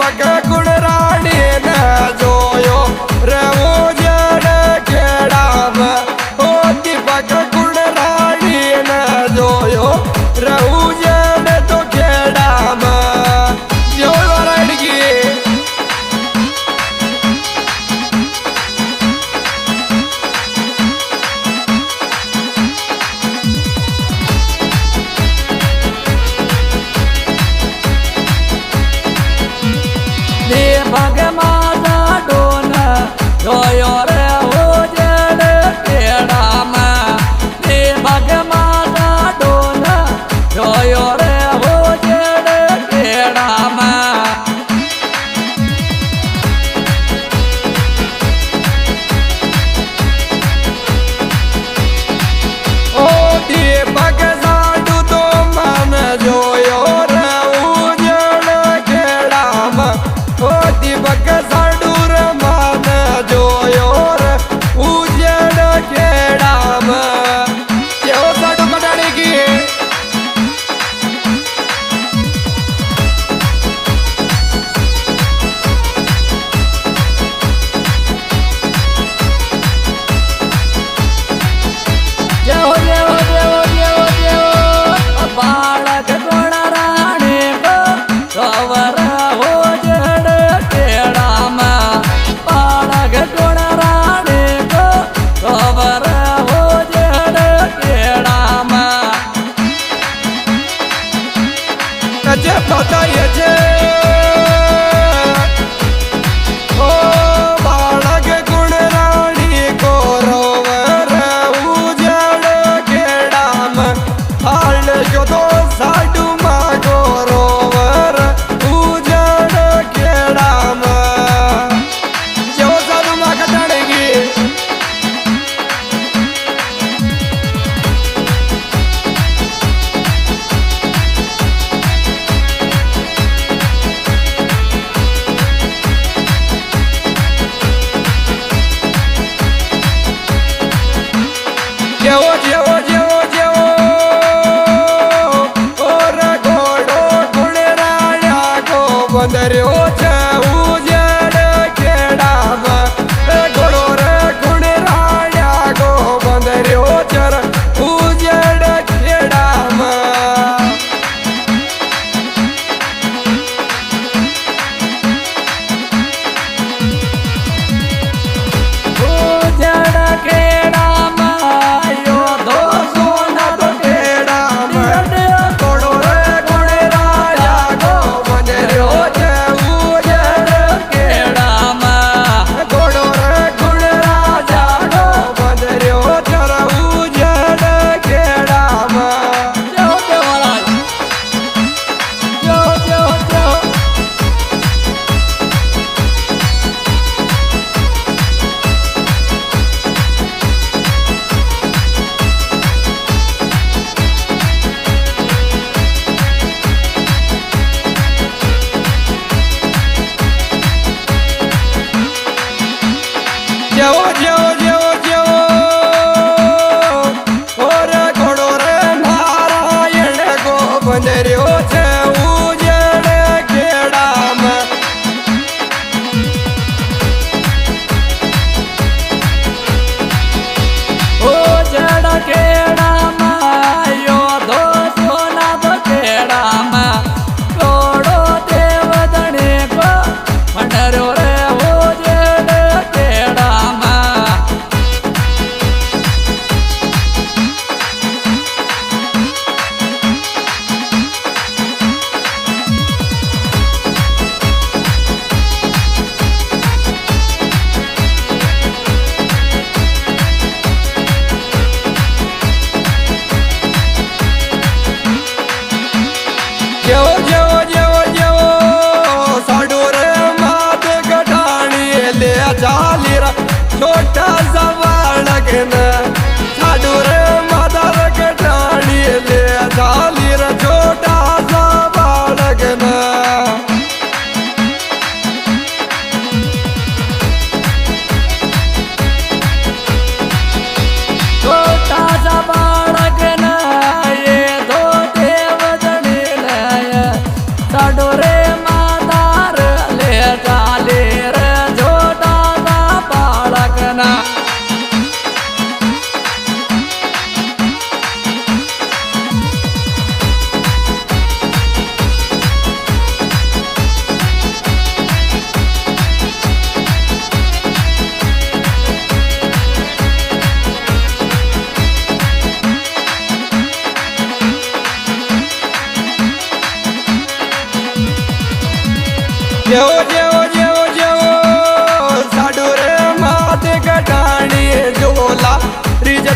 दीपक गुणराणी ने जोयो रे उजड़ खेड़ा में ओ दीपक गुणराणी ने जोयो रे उजड़ तो खेड़ा में जो लड़की दीपक माता डोन जोयो रे उजड़ खेड़ा में दीपक माता डोन जोयो रे उजड़ खेड़ा में ओ दीपक साडू तो मन जोयो रे उजड़ खेड़ा में ओ दीपक साडू रे मन जोयो रे उजड़ खेड़ा में यो साडू कटाड़ी की देव देव देव देव देव बालक गुणराणी को सवर उजड़ खेड़ा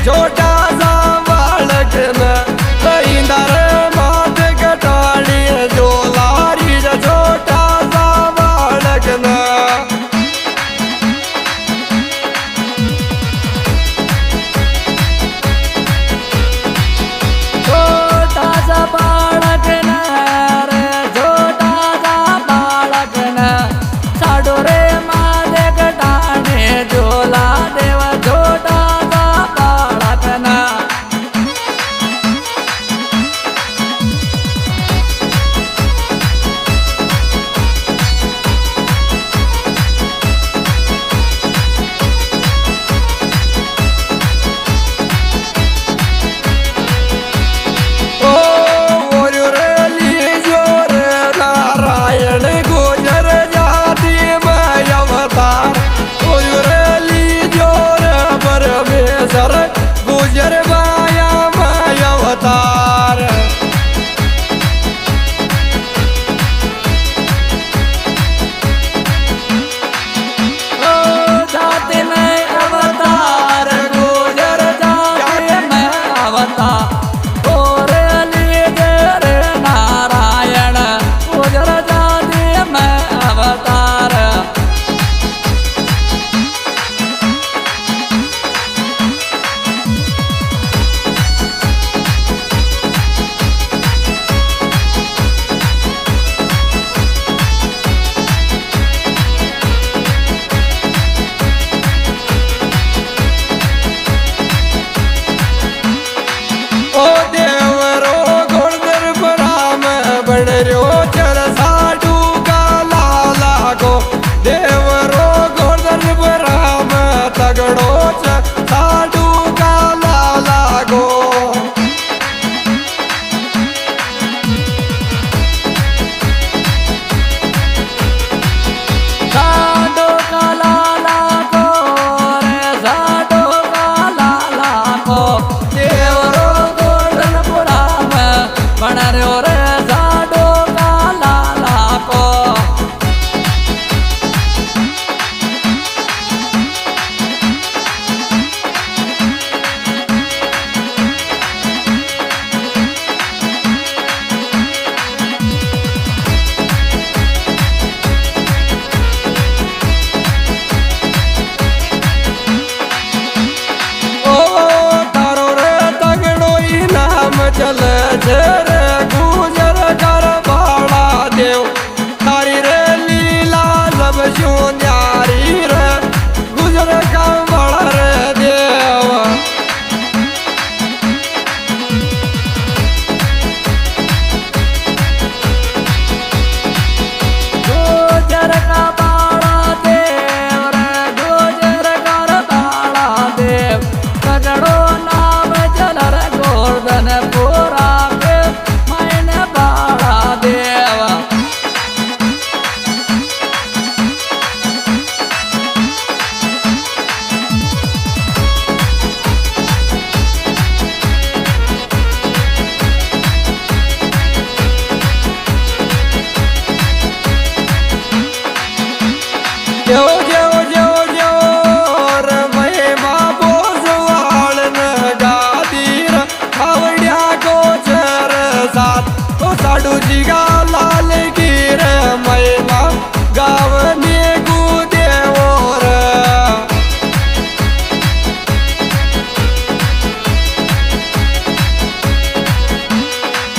छोटा सा बालक न इंदर मात कटाड़ी जो लारी छोटा सा बालक न गुजर माया माया अवतार जाति में अवतार गुजर जाति में अवतार और लीजर नारायण गुजर जाति में अवतार ओ देवरो गोर्धर राम बन रो चर साडू का लाला को देवरो गोर्धर राम तगड़ो साडू का लाला को साडू का लाला को रे साडू का लाला को देवरो बन रो रे साडू का लाला को चल रे गुजर कर बाड़ा देव तारी रे लीला सब सुंदरी रे गुजर का बड़ा रे देव गुजर का बाड़ा देव रे गुजर कर बाड़ा देव तगड़ो नाम चल रे गोवर्धन पूरा के मैंने बाड़ा देव जो जो जो जो रे महिमा बोझवाल न गादीर खावड़िया को चर साथ तो साडू जी का लाल गिर महिमा गावने गुदे और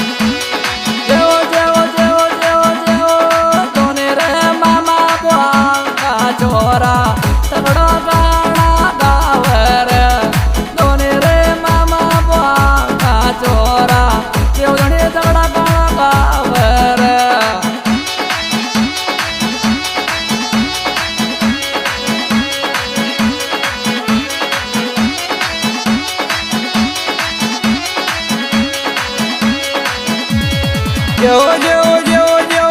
देव देव देव देव देव दोने रे मामा बुआ का छोरा तगड़ो गाना गावर दोने रे मामा बुआ का छोरा देव धने तगड़ा गाना गावर जो जो जो जो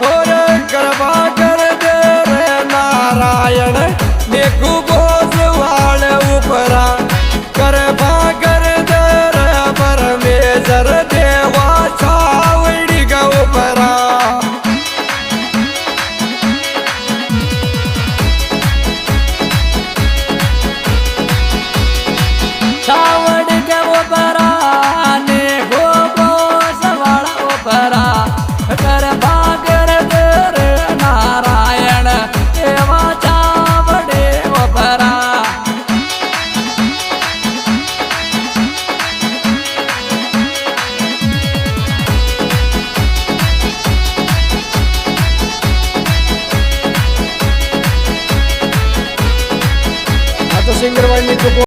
और कृपा कर दे रे नारायण देखो